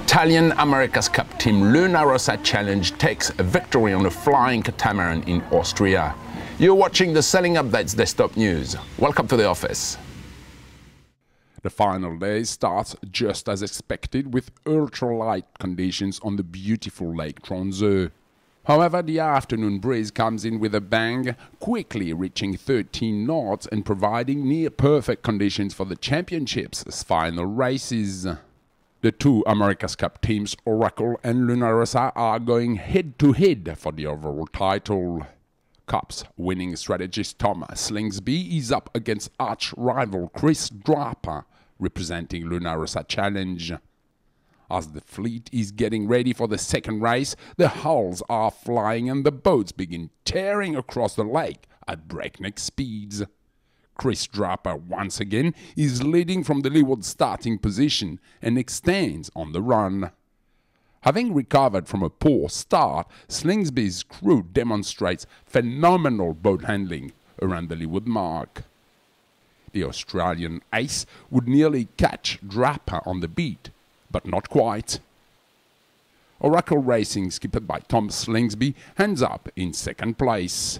Italian America's Cup team Luna Rossa Challenge takes a victory on a flying catamaran in Austria. You're watching the Sailing Updates Destopnews. Welcome to the office. The final day starts just as expected with ultralight conditions on the beautiful Lake Tromsø. However, the afternoon breeze comes in with a bang, quickly reaching 13 knots and providing near-perfect conditions for the championship's final races. The two America's Cup teams, Oracle and Luna Rossa, are going head-to-head for the overall title. Cup's winning strategist Tom Slingsby is up against arch-rival Chris Draper, representing Luna Rossa Challenge. As the fleet is getting ready for the second race, the hulls are flying and the boats begin tearing across the lake at breakneck speeds. Chris Draper once again is leading from the leeward starting position and extends on the run. Having recovered from a poor start, Slingsby's crew demonstrates phenomenal boat handling around the leeward mark. The Australian ace would nearly catch Draper on the beat, but not quite. Oracle Racing, skippered by Tom Slingsby, ends up in second place.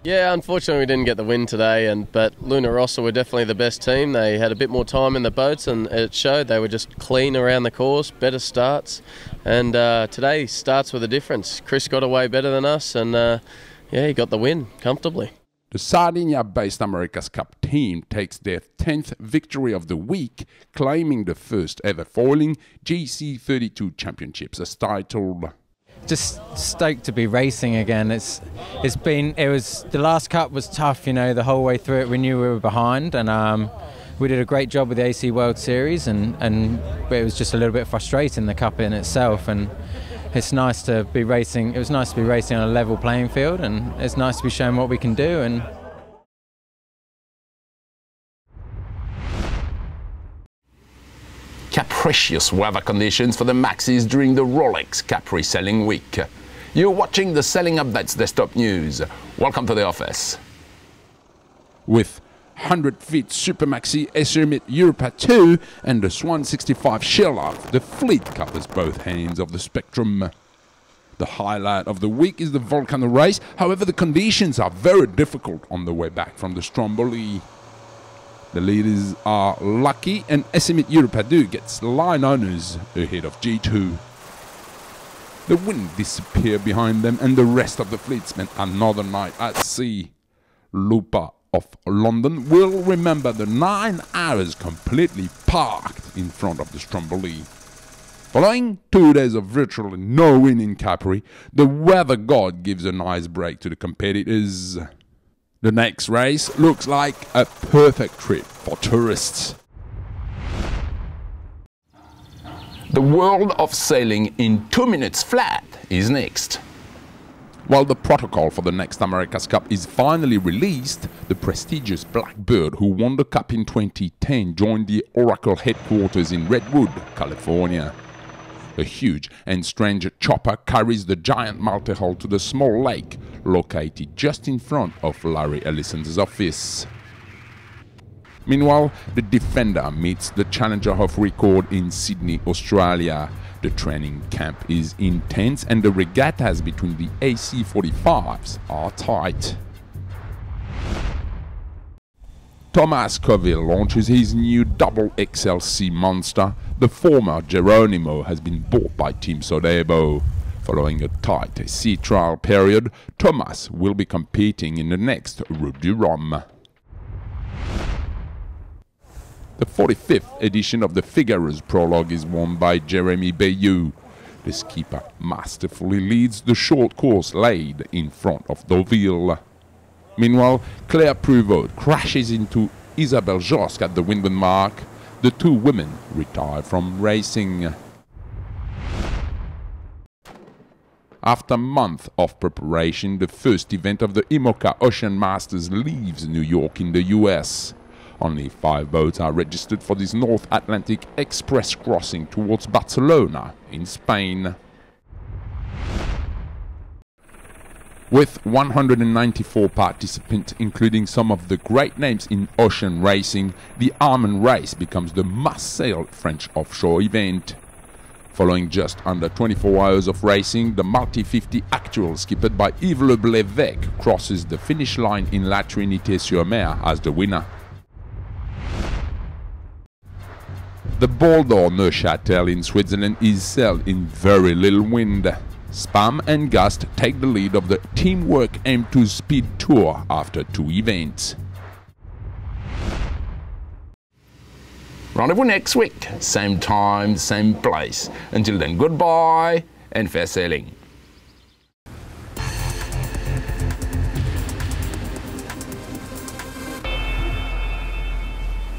Yeah, unfortunately we didn't get the win today, but Luna Rossa were definitely the best team. They had a bit more time in the boats and it showed. They were just clean around the course, better starts, and today starts with a difference. Chris got away better than us and yeah, he got the win comfortably. The Sardinia-based America's Cup team takes their 10th victory of the week, claiming the first ever foiling GC32 Championships as title. Just stoked to be racing again. The last cup was tough, you know, the whole way through it. We knew we were behind, and we did a great job with the AC World Series, and it was just a little bit frustrating, the cup in itself. And it's nice to be racing. It was nice to be racing on a level playing field, and it's nice to be showing what we can do. And capricious weather conditions for the Maxis during the Rolex Capri Sailing Week. You're watching the Sailing Updates Destopnews. Welcome to the office. With 100 feet Super Maxi Estimate Europa 2 and the Swan 65 Sherlock, the fleet covers both ends of the spectrum. The highlight of the week is the Volcano race. However, the conditions are very difficult on the way back from the Stromboli. The leaders are lucky, and Estimate Europa 2 gets line owners ahead of G2. The wind disappeared behind them, and the rest of the fleet spent another night at sea. Lupa of London will remember the 9 hours completely parked in front of the Stromboli. Following 2 days of virtually no wind in Capri, the weather god gives a nice break to the competitors. The next race looks like a perfect trip for tourists. The world of sailing in 2 minutes flat is next. While the protocol for the next America's Cup is finally released, the prestigious Blackbird, who won the Cup in 2010, joined the Oracle headquarters in Redwood, California. A huge and strange chopper carries the giant multi-hull to the small lake, located just in front of Larry Ellison's office. Meanwhile, the Defender meets the Challenger of record in Sydney, Australia. The training camp is intense and the regattas between the AC-45s are tight. Thomas Coville launches his new double XLC Monster. The former Geronimo has been bought by Team Sodeb'O. Following a tight sea trial period, Thomas will be competing in the next Route du Rhum. The 45th edition of the Figaro's Prolog is won by Jeremy Bayou. The skipper masterfully leads the short course laid in front of Deauville. Meanwhile, Claire Pruvot crashes into Isabelle Josque at the windward mark. The two women retire from racing. After a month of preparation, the first event of the Imoca Ocean Masters leaves New York in the US. Only 5 boats are registered for this North Atlantic express crossing towards Barcelona in Spain. With 194 participants, including some of the great names in ocean racing, the Armen race becomes the must-sail French offshore event. Following just under 24 hours of racing, the multi-50 actual skipped by Yves Le Blévesque crosses the finish line in La Trinité-sur-Mer as the winner. The Bol D'Or Neuchatel in Switzerland is sailed in very little wind. Spam and Gust take the lead of the Teamwork M2 Speed Tour after 2 events. Rendezvous next week, same time, same place. Until then, goodbye and fair sailing.